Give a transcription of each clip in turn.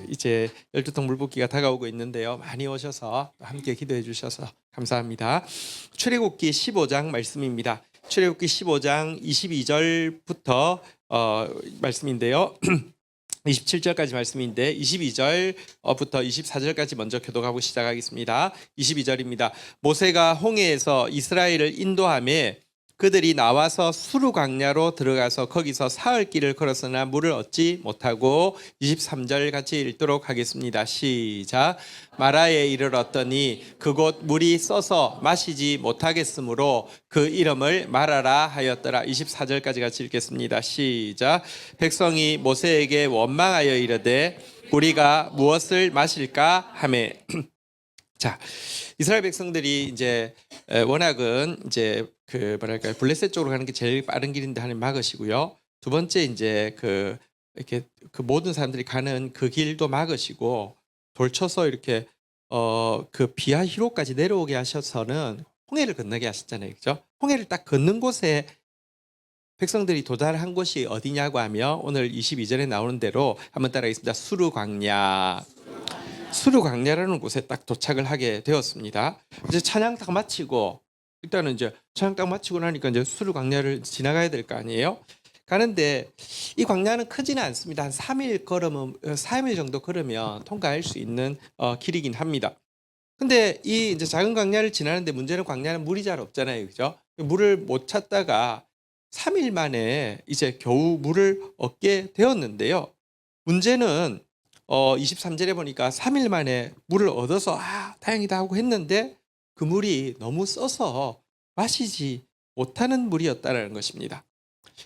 이제 열두통 물붓기가 다가오고 있는데요. 많이 오셔서 함께 기도해 주셔서 감사합니다. 출애굽기 15장 말씀입니다. 출애굽기 15장 22절부터 말씀인데요. 27절까지 말씀인데 22절부터 24절까지 먼저 교독하고 시작하겠습니다. 22절입니다. 모세가 홍해에서 이스라엘을 인도하며 그들이 나와서 수르 광야로 들어가서 거기서 사흘 길을 걸었으나 물을 얻지 못하고 23절 같이 읽도록 하겠습니다. 시작. 마라에 이르렀더니 그곳 물이 써서 마시지 못하겠으므로 그 이름을 마라라 하였더라. 24절까지 같이 읽겠습니다. 시작. 백성이 모세에게 원망하여 이르되 우리가 무엇을 마실까 하매 자, 이스라엘 백성들이 이제 워낙은 이제 그 뭐랄까요, 블레셋 쪽으로 가는 게 제일 빠른 길인데 하나님 막으시고요. 두 번째 이제 이렇게 그 모든 사람들이 가는 그 길도 막으시고 돌쳐서 이렇게 그 비하히로까지 내려오게 하셔서는 홍해를 건너게 하셨잖아요, 그죠? 홍해를 딱 건넌 곳에 백성들이 도달한 곳이 어디냐고 하며 오늘 22절에 나오는 대로 한번 따라하겠습니다. 수르 광야. 수르 광야라는 곳에 딱 도착을 하게 되었습니다. 이제 찬양 딱 마치고 일단은 이제 찬양 딱 마치고 나니까 이제 수르 광야를 지나가야 될 거 아니에요? 가는데 이 광야는 크지는 않습니다. 한 3일 걸으면 3일 정도 걸으면 통과할 수 있는 길이긴 합니다. 근데 이 이제 작은 광야를 지나는데 문제는 광야는 물이 잘 없잖아요, 그죠? 물을 못 찾다가 3일 만에 이제 겨우 물을 얻게 되었는데요. 문제는 23절에 보니까 3일 만에 물을 얻어서 다행이다 하고 했는데 그 물이 너무 써서 마시지 못하는 물이었다는 것입니다.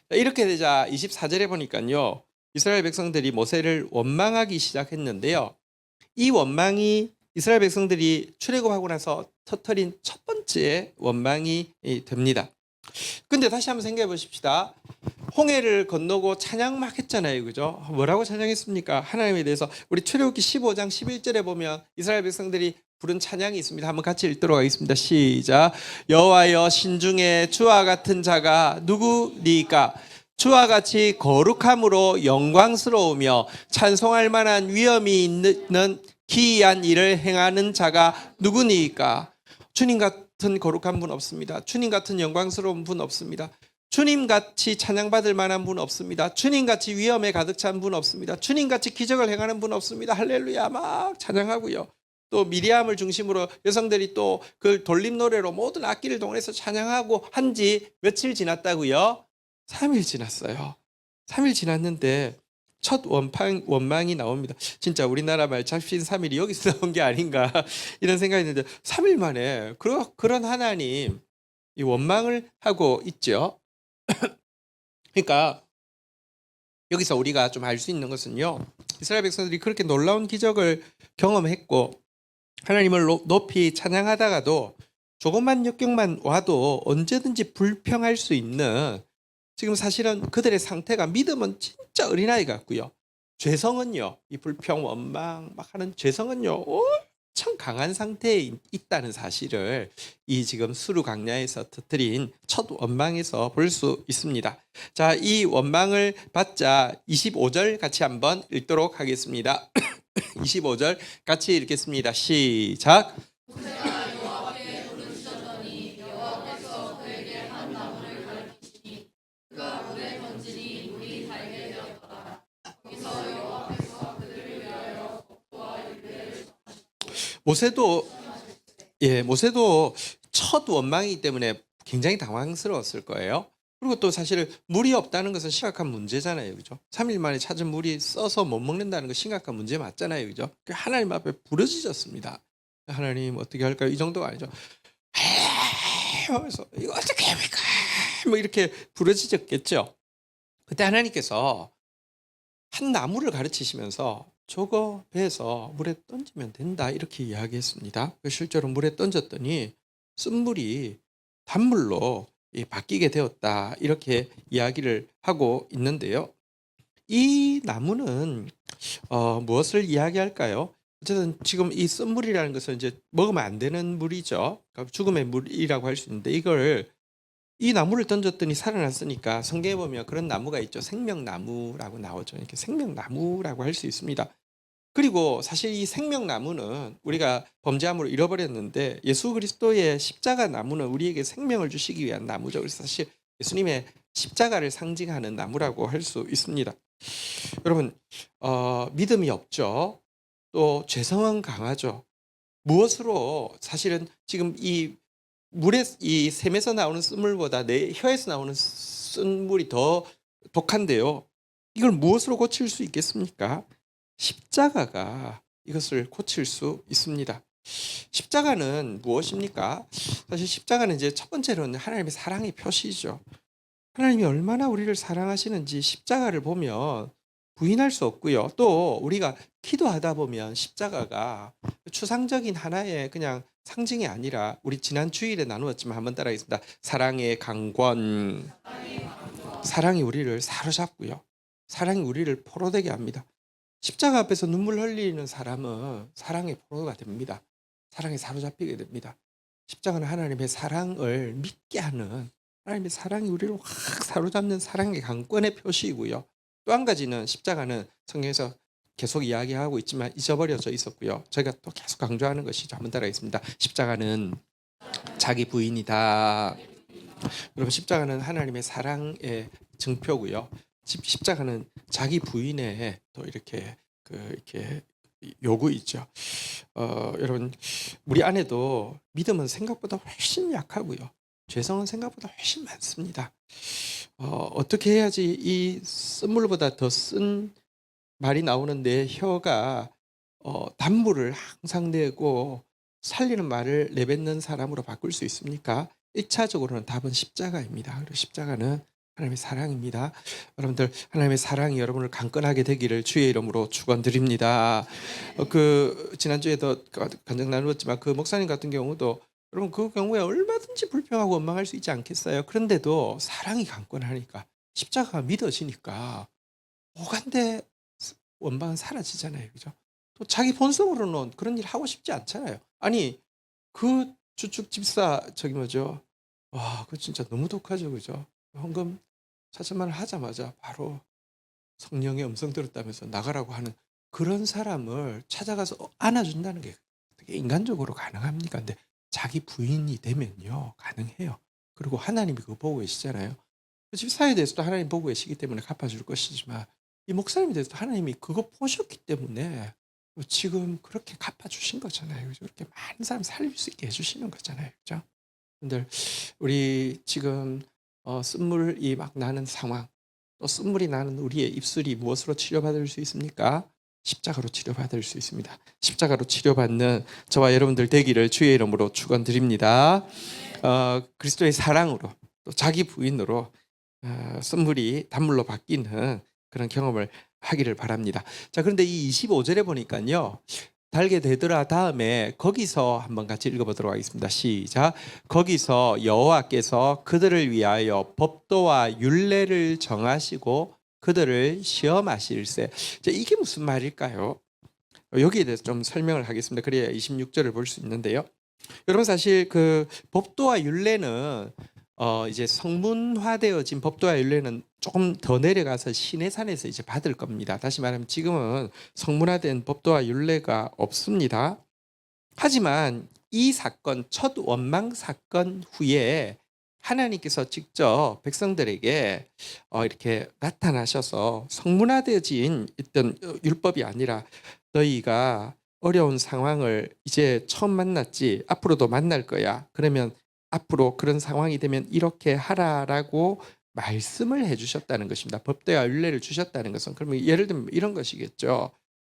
이렇게 되자 24절에 보니까요. 이스라엘 백성들이 모세를 원망하기 시작했는데요. 이 원망이 이스라엘 백성들이 출애굽하고 나서 터뜨린 첫 번째 원망이 됩니다. 근데 다시 한번 생각해 보십시다. 홍해를 건너고 찬양 막 했잖아요, 그죠? 뭐라고 찬양했습니까? 하나님에 대해서. 우리 출애굽기 15장 11절에 보면 이스라엘 백성들이 부른 찬양이 있습니다. 한번 같이 읽도록 하겠습니다. 시작. 여호와여, 신중에 주와 같은 자가 누구니까? 주와 같이 거룩함으로 영광스러우며 찬송할 만한 위엄이 있는 기이한 일을 행하는 자가 누구니까? 주님 같은 거룩한 분 없습니다. 주님 같은 영광스러운 분 없습니다. 주님같이 찬양받을 만한 분 없습니다. 주님같이 위엄에 가득 찬 분 없습니다. 주님같이 기적을 행하는 분 없습니다. 할렐루야 막 찬양하고요. 또 미리암을 중심으로 여성들이 또 그 돌림 노래로 모든 악기를 동원해서 찬양하고 한 지 며칠 지났다고요? 3일 지났어요. 3일 지났는데 첫 원망이 나옵니다. 진짜 우리나라 말 잡신 3일이 여기서 나온 게 아닌가 이런 생각이 드는데 3일 만에 그런 하나님 이 원망을 하고 있죠. 그러니까 여기서 우리가 좀 알 수 있는 것은요. 이스라엘 백성들이 그렇게 놀라운 기적을 경험했고 하나님을 높이 찬양하다가도 조금만 역경만 와도 언제든지 불평할 수 있는 지금 사실은 그들의 상태가 믿음은 진짜 어린아이 같고요. 죄성은요. 이 불평, 원망 막 하는 죄성은요. 엄청 강한 상태에 있다는 사실을 이 지금 수르 광야에서 터뜨린 첫 원망에서 볼 수 있습니다. 자, 이 원망을 받자 25절 같이 한번 읽도록 하겠습니다. 25절 같이 읽겠습니다. 시작. 모세도 첫 원망이기 때문에 굉장히 당황스러웠을 거예요. 그리고 또 사실 물이 없다는 것은 심각한 문제잖아요, 그죠? 3일 만에 찾은 물이 써서 못 먹는다는 거 심각한 문제 맞잖아요, 그죠? 하나님 앞에 부르짖었습니다. 하나님 어떻게 할까요? 이 정도가 아니죠. 하면서 이거 어떻게 합니까? 뭐 이렇게 부르짖었겠죠. 그때 하나님께서 한 나무를 가르치시면서 저거 베서 물에 던지면 된다 이렇게 이야기했습니다. 실제로 물에 던졌더니 쓴물이 단물로 바뀌게 되었다 이렇게 이야기를 하고 있는데요. 이 나무는 무엇을 이야기할까요? 어쨌든 지금 이 쓴물이라는 것은 이제 먹으면 안 되는 물이죠. 그러니까 죽음의 물이라고 할 수 있는데 이 나무를 던졌더니 살아났으니까 성경에 보면 그런 나무가 있죠. 생명나무라고 나오죠. 이렇게 생명나무라고 할 수 있습니다. 그리고 사실 이 생명나무는 우리가 범죄함으로 잃어버렸는데 예수 그리스도의 십자가 나무는 우리에게 생명을 주시기 위한 나무죠. 그래서 사실 예수님의 십자가를 상징하는 나무라고 할 수 있습니다. 여러분, 믿음이 없죠. 또 죄성은 강하죠. 무엇으로 사실은 지금 이 물에 이 샘에서 나오는 쓴물보다 내 혀에서 나오는 쓴물이 더 독한데요. 이걸 무엇으로 고칠 수 있겠습니까? 십자가가 이것을 고칠 수 있습니다. 십자가는 무엇입니까? 사실 십자가는 이제 첫 번째로는 하나님의 사랑의 표시죠. 하나님이 얼마나 우리를 사랑하시는지 십자가를 보면 부인할 수 없고요. 또 우리가 기도하다 보면 십자가가 추상적인 하나의 그냥 상징이 아니라 우리 지난 주일에 나누었지만 한번 따라하겠습니다. 사랑의 강권. 사랑이 우리를 사로잡고요. 사랑이 우리를 포로되게 합니다. 십자가 앞에서 눈물 흘리는 사람은 사랑의 포로가 됩니다. 사랑에 사로잡히게 됩니다. 십자가는 하나님의 사랑을 믿게 하는, 하나님의 사랑이 우리를 확 사로잡는 사랑의 강권의 표시이고요. 또 한 가지는 십자가는 성경에서 계속 이야기하고 있지만 잊어버려져 있었고요. 저희가 또 계속 강조하는 것이죠. 한번 따라하겠습니다. 십자가는 자기 부인이다. 여러분, 십자가는 하나님의 사랑의 증표고요. 십자가는 자기 부인의 또 이렇게 이렇게 요구이죠. 여러분, 우리 안에도 믿음은 생각보다 훨씬 약하고요. 죄성은 생각보다 훨씬 많습니다. 어떻게 해야지 이 쓴물보다 더 쓴 말이 나오는 내 혀가 단물을 항상 내고 살리는 말을 내뱉는 사람으로 바꿀 수 있습니까? 1차적으로는 답은 십자가입니다. 그리고 십자가는 하나님의 사랑입니다. 여러분들, 하나님의 사랑이 여러분을 강건하게 되기를 주의 이름으로 축원드립니다. 지난주에도 간증 나누었지만 그 목사님 같은 경우도 여러분 그 경우에 얼마든지 불평하고 원망할 수 있지 않겠어요? 그런데도 사랑이 강건하니까 십자가가 믿어지니까 오간데 원망은 사라지잖아요. 그죠? 또 자기 본성으로는 그런 일 하고 싶지 않잖아요. 아니, 그 주축 집사 와, 그 진짜 너무 독하죠. 그죠? 헌금 4천만 원 하자마자 바로 성령의 음성 들었다면서 나가라고 하는 그런 사람을 찾아가서 안아준다는 게 어떻게 인간적으로 가능합니까? 근데 자기 부인이 되면요, 가능해요. 그리고 하나님이 그거 보고 계시잖아요. 그 집사에 대해서도 하나님 보고 계시기 때문에 갚아줄 것이지만 이 목사님에 대해서도 하나님이 그거 보셨기 때문에 지금 그렇게 갚아주신 거잖아요. 그죠? 그렇게 많은 사람 살릴 수 있게 해주시는 거잖아요. 그죠? 근데 우리 지금 쓴물이 막 나는 상황, 또 쓴물이 나는 우리의 입술이 무엇으로 치료받을 수 있습니까? 십자가로 치료받을 수 있습니다. 십자가로 치료받는 저와 여러분들 되기를 주의 이름으로 축원드립니다. 그리스도의 사랑으로 또 자기 부인으로 쓴물이 단물로 바뀌는 그런 경험을 하기를 바랍니다. 자, 그런데 이 25절에 보니까요. 달게 되더라 다음에 거기서 한번 같이 읽어보도록 하겠습니다. 시작. 거기서 여호와께서 그들을 위하여 법도와 율례를 정하시고 그들을 시험하실세. 자, 이게 무슨 말일까요? 여기에 대해서 좀 설명을 하겠습니다. 그래야 26절을 볼 수 있는데요. 여러분, 사실 그 법도와 율례는 이제 성문화되어진 법도와 율례는 조금 더 내려가서 시내산에서 이제 받을 겁니다. 다시 말하면 지금은 성문화된 법도와 율례가 없습니다. 하지만 이 사건, 첫 원망 사건 후에 하나님께서 직접 백성들에게 이렇게 나타나셔서 성문화되어진 있던 율법이 아니라 너희가 어려운 상황을 이제 처음 만났지 앞으로도 만날 거야. 그러면 앞으로 그런 상황이 되면 이렇게 하라라고 말씀을 해주셨다는 것입니다. 법도와 율례를 주셨다는 것은 그러면 예를 들면 이런 것이겠죠.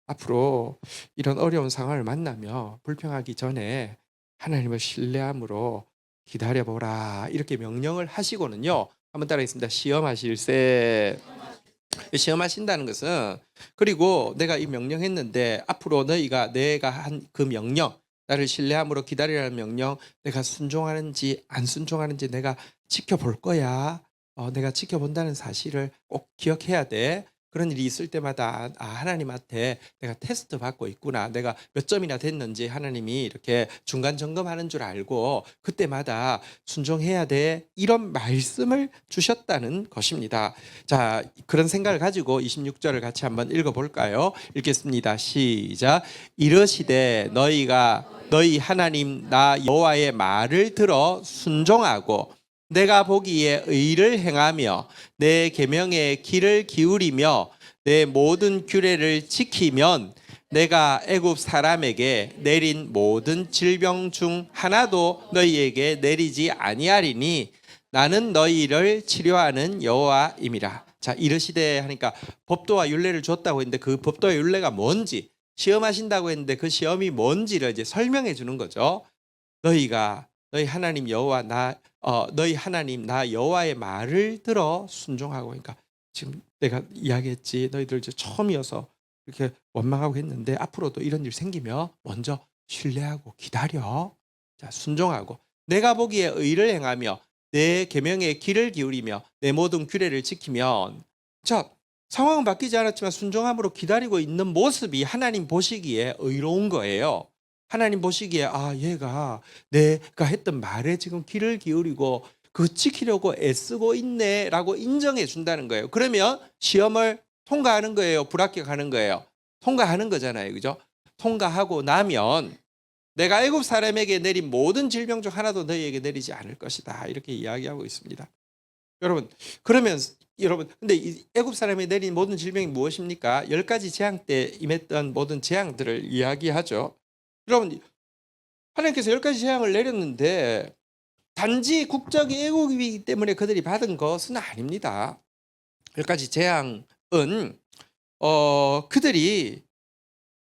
앞으로 이런 어려운 상황을 만나며 불평하기 전에 하나님을 신뢰함으로 기다려보라 이렇게 명령을 하시고는요. 한번 따라하겠습니다. 시험하실세. 시험하신다는 것은 그리고 내가 이 명령했는데 앞으로 너희가 내가 한 그 명령 나를 신뢰함으로 기다리라는 명령 내가 순종하는지 안 순종하는지 내가 지켜볼 거야. 내가 지켜본다는 사실을 꼭 기억해야 돼. 그런 일이 있을 때마다 하나님한테 내가 테스트 받고 있구나. 내가 몇 점이나 됐는지 하나님이 이렇게 중간 점검하는 줄 알고 그때마다 순종해야 돼. 이런 말씀을 주셨다는 것입니다. 자, 그런 생각을 가지고 26절을 같이 한번 읽어볼까요? 읽겠습니다. 시작. 이르시되 너희 하나님 나 여호와의 말을 들어 순종하고 내가 보기에 의를 행하며 내 계명에 귀를 기울이며 내 모든 규례를 지키면 내가 애굽 사람에게 내린 모든 질병 중 하나도 너희에게 내리지 아니하리니 나는 너희를 치료하는 여호와임이라. 자, 이르시되 하니까 법도와 율례를 줬다고 했는데 그 법도와 율례가 뭔지, 시험하신다고 했는데 그 시험이 뭔지를 이제 설명해 주는 거죠. 너희 하나님 여호와 너희 하나님 나 여호와의 말을 들어 순종하고. 그러니까 지금 내가 이야기했지, 너희들 이제 처음이어서 이렇게 원망하고 했는데 앞으로도 이런 일 생기면 먼저 신뢰하고 기다려. 자, 순종하고 내가 보기에 의를 행하며 내 계명에 귀를 기울이며 내 모든 규례를 지키면. 자, 상황은 바뀌지 않았지만 순종함으로 기다리고 있는 모습이 하나님 보시기에 의로운 거예요. 하나님 보시기에 얘가 내가 했던 말에 지금 귀를 기울이고 그 지키려고 애쓰고 있네라고 인정해 준다는 거예요. 그러면 시험을 통과하는 거예요, 불합격하는 거예요? 통과하는 거잖아요, 그죠? 통과하고 나면 내가 애굽 사람에게 내린 모든 질병 중 하나도 너희에게 내리지 않을 것이다, 이렇게 이야기하고 있습니다. 여러분, 그러면 근데 이 애굽 사람이 내린 모든 질병이 무엇입니까? 10가지 재앙 때 임했던 모든 재앙들을 이야기하죠. 여러분, 하나님께서 10가지 재앙을 내렸는데 단지 국적이 애국이기 때문에 그들이 받은 것은 아닙니다. 10가지 재앙은 그들이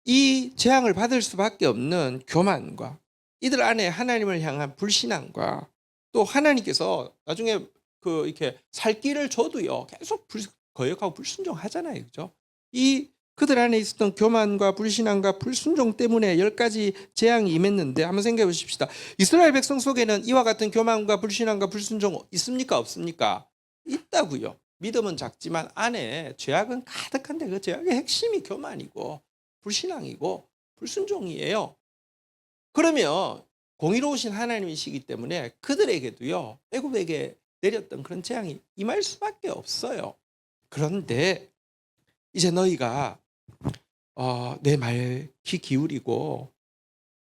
이 재앙을 받을 수밖에 없는 교만과 이들 안에 하나님을 향한 불신앙과 또 하나님께서 나중에 이렇게 살 길을 줘도요 계속 거역하고 불순종하잖아요, 그죠? 이 그들 안에 있었던 교만과 불신앙과 불순종 때문에 10가지 재앙이 임했는데 한번 생각해 보십시다. 이스라엘 백성 속에는 이와 같은 교만과 불신앙과 불순종 있습니까, 없습니까? 있다고요. 믿음은 작지만 안에 죄악은 가득한데 그 죄악의 핵심이 교만이고 불신앙이고 불순종이에요. 그러면 공의로우신 하나님이시기 때문에 그들에게도요 애굽에게 내렸던 그런 재앙이 임할 수밖에 없어요. 그런데 이제 너희가 내 말 귀 기울이고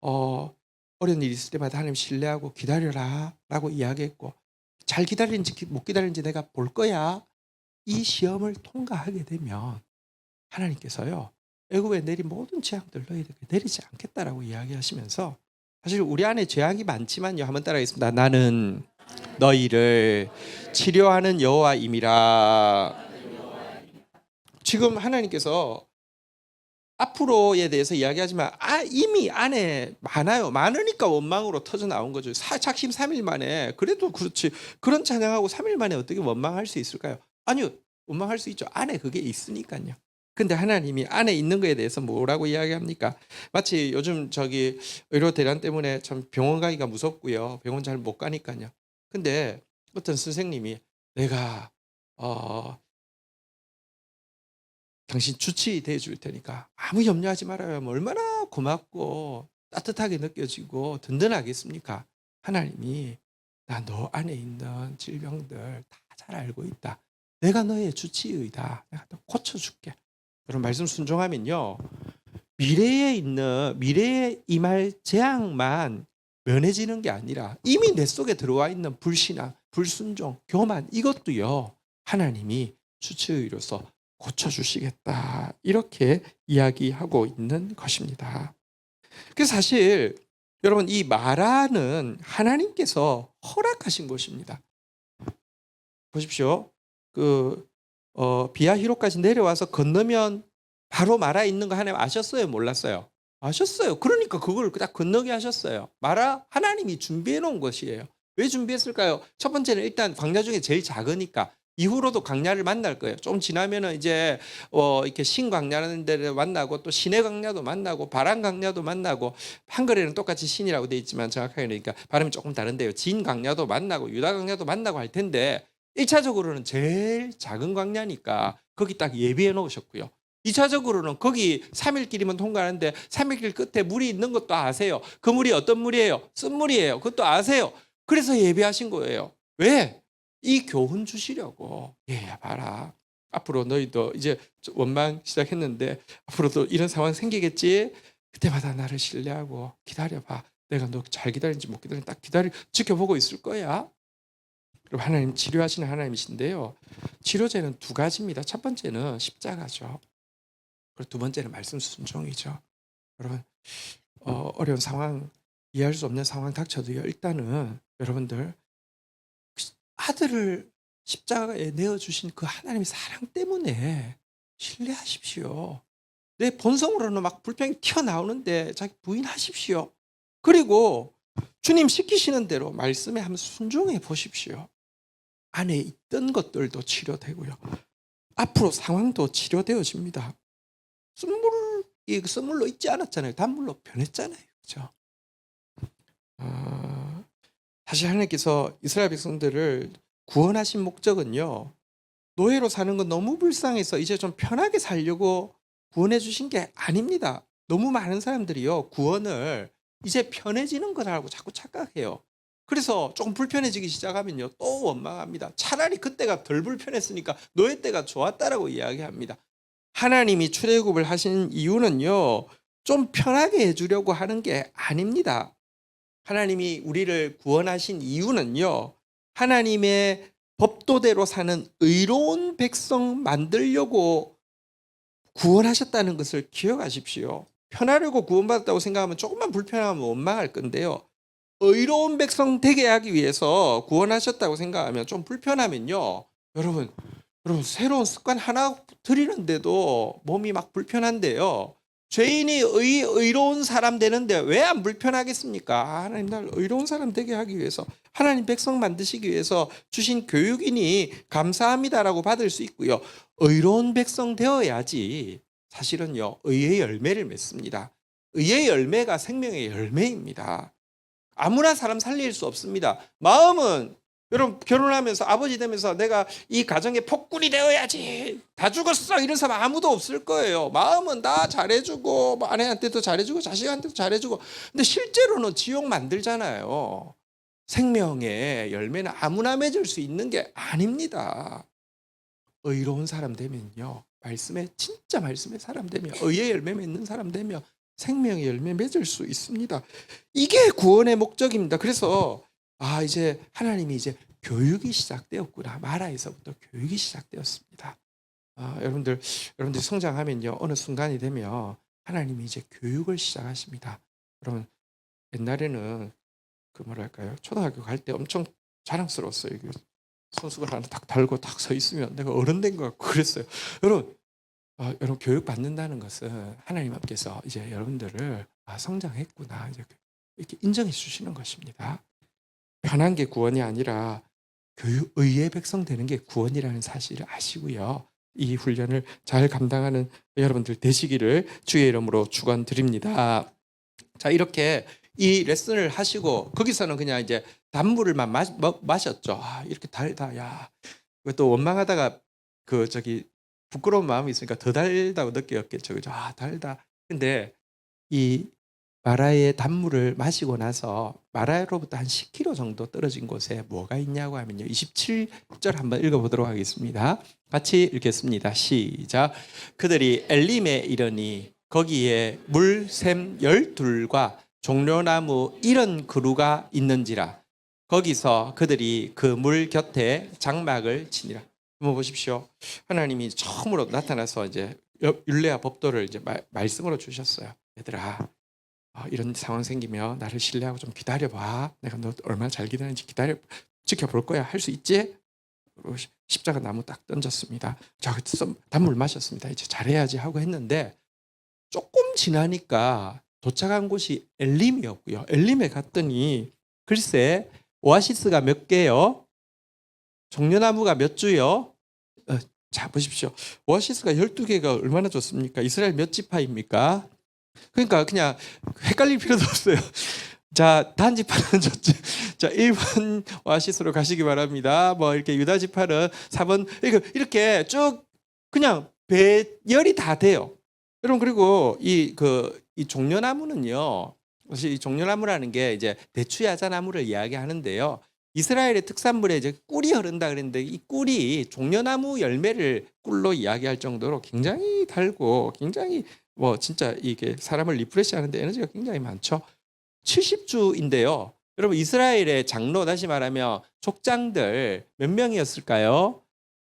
어려운 일이 있을 때마다 하나님 신뢰하고 기다려라 라고 이야기했고, 잘 기다리는지 못 기다리는지 내가 볼 거야. 이 시험을 통과하게 되면 하나님께서요 애굽에 내린 모든 재앙들 너희에게 내리지 않겠다라고 이야기하시면서, 사실 우리 안에 죄악이 많지만요, 한번 따라하겠습니다. 나는 너희를 치료하는 여호와임이라. 지금 하나님께서 앞으로에 대해서 이야기하지만 이미 안에 많으니까 원망으로 터져 나온 거죠. 작심 3일 만에. 그래도 그렇지, 그런 찬양하고 3일 만에 어떻게 원망할 수 있을까요? 아니요, 원망할 수 있죠. 안에 그게 있으니까요. 근데 하나님이 안에 있는 거에 대해서 뭐라고 이야기합니까? 마치 요즘 의료 대란 때문에 참 병원 가기가 무섭고요, 병원 잘 못 가니까요. 근데 어떤 선생님이 내가 당신 주치대 줄 테니까 아무 염려하지 말아요. 얼마나 고맙고 따뜻하게 느껴지고 든든하겠습니까? 하나님이 나 너 안에 있는 질병들 다 잘 알고 있다. 내가 너의 주치의다. 내가 너 고쳐줄게. 여러분, 말씀 순종하면요 미래에 임할 재앙만 면해지는 게 아니라 이미 내 속에 들어와 있는 불신앙, 불순종, 교만, 이것도요 하나님이 주치의로서 고쳐주시겠다, 이렇게 이야기하고 있는 것입니다. 그래서 사실 여러분, 이 마라는 하나님께서 허락하신 것입니다. 보십시오. 비아히로까지 내려와서 건너면 바로 마라 있는 거 하나님 아셨어요, 몰랐어요? 아셨어요. 그러니까 그걸 딱 건너게 하셨어요. 마라 하나님이 준비해 놓은 것이에요. 왜 준비했을까요? 첫 번째는 일단 광야 중에 제일 작으니까. 이후로도 광야를 만날 거예요. 좀 지나면은 이제 이렇게 신광야라는 데를 만나고 또 신의 광야도 만나고 바람 광야도 만나고, 한글에는 똑같이 신이라고 돼 있지만 정확하게 그러니까 발음이 조금 다른데요. 진 광야도 만나고 유다 광야도 만나고 할 텐데, 1차적으로는 제일 작은 광야니까 거기 딱 예비해 놓으셨고요. 2차적으로는 거기 3일길이면 통과하는데 3일길 끝에 물이 있는 것도 아세요. 그 물이 어떤 물이에요? 쓴물이에요. 그것도 아세요. 그래서 예비하신 거예요. 왜? 이 교훈 주시려고. 얘야 봐라. 앞으로 너희도 이제 원망 시작했는데 앞으로도 이런 상황 생기겠지? 그때마다 나를 신뢰하고 기다려봐. 내가 너 잘 기다리는지 못 기다리는지 딱 지켜보고 있을 거야. 그리고 하나님 치료하시는 하나님이신데요. 치료제는 두 가지입니다. 첫 번째는 십자가죠. 그리고 두 번째는 말씀 순종이죠. 여러분 어려운 상황, 이해할 수 없는 상황 닥쳐도요. 일단은 여러분들 아들을 십자가에 내어주신 그 하나님의 사랑 때문에 신뢰하십시오. 내 본성으로는 막 불평이 튀어나오는데 자기 부인하십시오. 그리고 주님 시키시는 대로 말씀에 한번 순종해 보십시오. 안에 있던 것들도 치료되고요. 앞으로 상황도 치료되어집니다. 쓴물로 있지 않았잖아요. 단물로 변했잖아요. 그렇죠? 사실 하나님께서 이스라엘 백성들을 구원하신 목적은요. 노예로 사는 건 너무 불쌍해서 이제 좀 편하게 살려고 구원해 주신 게 아닙니다. 너무 많은 사람들이요. 구원을 이제 편해지는 거라고 자꾸 착각해요. 그래서 조금 불편해지기 시작하면요. 또 원망합니다. 차라리 그때가 덜 불편했으니까 노예 때가 좋았다라고 이야기합니다. 하나님이 출애굽을 하신 이유는요. 좀 편하게 해주려고 하는 게 아닙니다. 하나님이 우리를 구원하신 이유는요. 하나님의 법도대로 사는 의로운 백성 만들려고 구원하셨다는 것을 기억하십시오. 편하려고 구원받았다고 생각하면 조금만 불편하면 원망할 건데요. 의로운 백성 되게 하기 위해서 구원하셨다고 생각하면 좀 불편하면요. 여러분 새로운 습관 하나 들이는데도 몸이 막 불편한데요. 죄인이 의로운 사람 되는데 왜 안 불편하겠습니까? 하나님 날 의로운 사람 되게 하기 위해서 하나님 백성 만드시기 위해서 주신 교육이니 감사합니다라고 받을 수 있고요. 의로운 백성 되어야지 사실은요. 의의 열매를 맺습니다. 의의 열매가 생명의 열매입니다. 아무나 사람 살릴 수 없습니다. 마음은 여러분 결혼하면서 아버지 되면서 내가 이 가정의 폭군이 되어야지 다 죽었어 이런 사람 아무도 없을 거예요. 마음은 다 잘해주고 아내한테도 잘해주고 자식한테도 잘해주고 근데 실제로는 지옥 만들잖아요. 생명의 열매는 아무나 맺을 수 있는 게 아닙니다. 의로운 사람 되면요. 진짜 말씀의 사람 되면 의의 열매 맺는 사람 되면 생명의 열매 맺을 수 있습니다. 이게 구원의 목적입니다. 그래서 이제 하나님이 이제 교육이 시작되었구나. 마라에서부터 교육이 시작되었습니다. 여러분들 성장하면요. 어느 순간이 되면 하나님이 이제 교육을 시작하십니다. 여러분 옛날에는 초등학교 갈 때 엄청 자랑스러웠어요. 손수건 하나 딱 달고 딱 서 있으면 내가 어른 된 것 같고 그랬어요. 여러분 교육 받는다는 것은 하나님께서 이제 여러분들을 성장했구나 이렇게 인정해 주시는 것입니다. 편한 게 구원이 아니라 의의 백성 되는 게 구원이라는 사실을 아시고요. 이 훈련을 잘 감당하는 여러분들 되시기를 주의 이름으로 축원드립니다. 자 이렇게 이 레슨을 하시고 거기서는 그냥 이제 단물을만 마셨죠. 이렇게 달다. 야 이것도 원망하다가 부끄러운 마음이 있으니까 더 달다고 느꼈겠죠. 그죠? 달다. 근데 이 마라의 단물을 마시고 나서 마라로부터 한 10km 정도 떨어진 곳에 뭐가 있냐고 하면요. 27절 한번 읽어보도록 하겠습니다. 같이 읽겠습니다. 시작. 그들이 엘림에 이르니 거기에 물샘 12과 종려나무 이런 그루가 있는지라. 거기서 그들이 그 물 곁에 장막을 치니라. 한번 보십시오. 하나님이 처음으로 나타나서 이제 율례와 법도를 이제 말씀으로 주셨어요. 얘들아, 이런 상황 생기면 나를 신뢰하고 좀 기다려봐. 내가 너 얼마나 잘 기다리는지 지켜볼 거야. 할 수 있지? 십자가 나무 딱 던졌습니다. 자, 단물 마셨습니다. 이제 잘해야지 하고 했는데 조금 지나니까 도착한 곳이 엘림이었고요. 엘림에 갔더니 글쎄 오아시스가 몇 개요? 종려나무가 몇 주요? 자 보십시오. 오아시스가 12개가 얼마나 좋습니까? 이스라엘 몇 지파입니까? 그러니까 그냥 헷갈릴 필요도 없어요. 자, 단지파는 자 1번 오아시스로 가시기 바랍니다. 뭐 이렇게 유다 지파는 4번 이렇게 쭉 그냥 배열이 다 돼요. 여러분 그리고 이 종려나무는요. 사실 이 종려나무라는 게 이제 대추야자나무를 이야기하는데요. 이스라엘의 특산물에 이제 꿀이 흐른다 그랬는데 이 꿀이 종려나무 열매를 꿀로 이야기할 정도로 굉장히 달고 굉장히 뭐 진짜 이게 사람을 리프레시하는데 에너지가 굉장히 많죠. 70주인데요. 여러분 이스라엘의 장로 다시 말하면 족장들 몇 명이었을까요?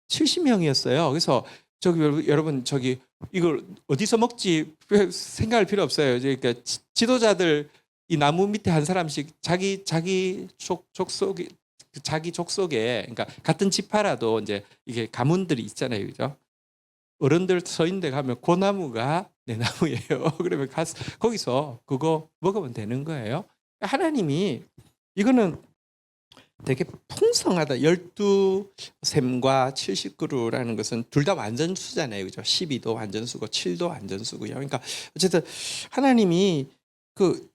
70명이었어요. 그래서 저기 여러분 저기 이걸 어디서 먹지 생각할 필요 없어요. 그러니까 지도자들 이 나무 밑에 한 사람씩 자기 족속에 자기 족속에 그러니까 같은 지파라도 이제 이게 가문들이 있잖아요, 그죠? 어른들 서 있는 데 가면 그 나무가 내 나무예요. 그러면 가서 거기서 그거 먹으면 되는 거예요. 하나님이 이거는 되게 풍성하다. 12셈과 70그루라는 것은 둘 다 완전수잖아요. 그죠? 12도 완전수고 7도 완전수고요. 그러니까 어쨌든 하나님이 그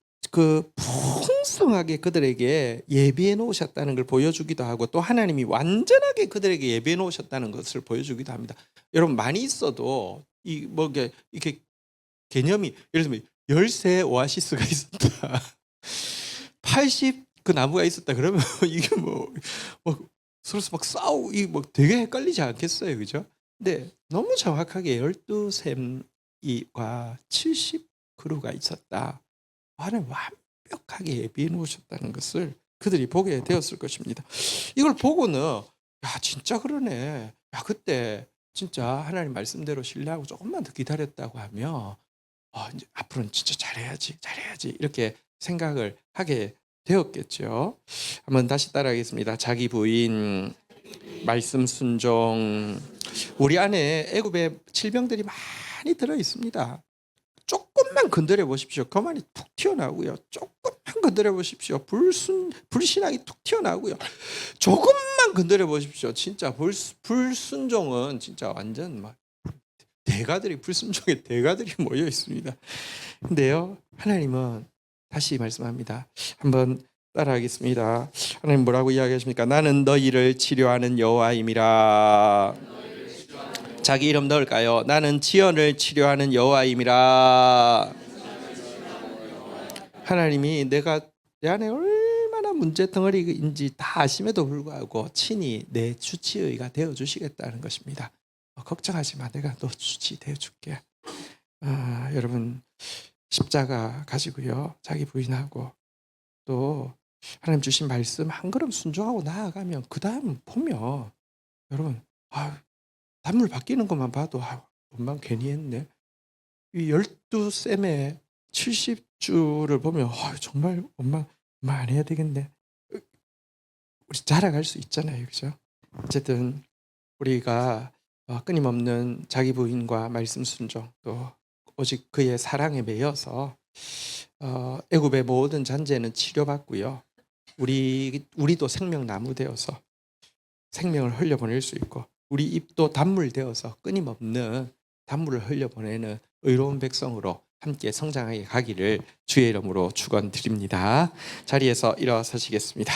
풍성하게 그들에게 예비해 놓으셨다는 걸 보여주기도 하고 또 하나님이 완전하게 그들에게 예비해 놓으셨다는 것을 보여주기도 합니다. 여러분 많이 있어도 이 뭐 이렇게 개념이 예를 들면 13 오아시스가 있었다. 80 그 나무가 있었다 그러면 이게 뭐 서로 막 싸우고 이 뭐 되게 헷갈리지 않겠어요, 그죠? 근데 너무 정확하게 12셈과 70그루가 있었다. 하나님 완벽하게 예비해 놓으셨다는 것을 그들이 보게 되었을 것입니다. 이걸 보고는 야 진짜 그러네. 야 그때 진짜 하나님 말씀대로 신뢰하고 조금만 더 기다렸다고 하면 이제 앞으로는 진짜 잘해야지 이렇게 생각을 하게 되었겠죠. 한번 다시 따라하겠습니다. 자기 부인, 말씀 순종. 우리 안에 애굽의 질병들이 많이 들어 있습니다. 조금만 건드려 보십시오. 거만이 툭 튀어나오고요. 조금만 건드려 보십시오. 불신앙이 툭 튀어나오고요. 조금만 건드려 보십시오. 진짜 불순종은 진짜 완전 막 대가들이 불순종의 대가들이 모여 있습니다. 근데요, 하나님은 다시 말씀합니다. 한번 따라하겠습니다. 하나님 뭐라고 이야기하십니까? 나는 너희를 치료하는 여호와임이라. 자기 이름 넣을까요? 나는 지연을 치료하는 여호와임이라. 하나님이 내가 내 안에 얼마나 문제 덩어리인지 다 아심에도 불구하고 친히 내 주치의가 되어 주시겠다는 것입니다. 걱정하지 마. 내가 너 주치 되어 줄게. 여러분 십자가 가지고요. 자기 부인하고 또 하나님 주신 말씀 한 걸음 순종하고 나아가면 그 다음 보면 여러분 단물 바뀌는 것만 봐도 엄마 괜히 했네. 이 12셈의 70주를 보면 정말 엄마 안 해야 되겠네. 우리 자라갈 수 있잖아요. 그죠? 어쨌든 우리가 끊임없는 자기 부인과 말씀 순종 또 오직 그의 사랑에 매여서 애굽의 모든 잔재는 치료받고요. 우리도 생명나무 되어서 생명을 흘려보낼 수 있고 우리 입도 단물 되어서 끊임없는 단물을 흘려보내는 의로운 백성으로 함께 성장하게 가기를 주의 이름으로 축원드립니다. 자리에서 일어서시겠습니다.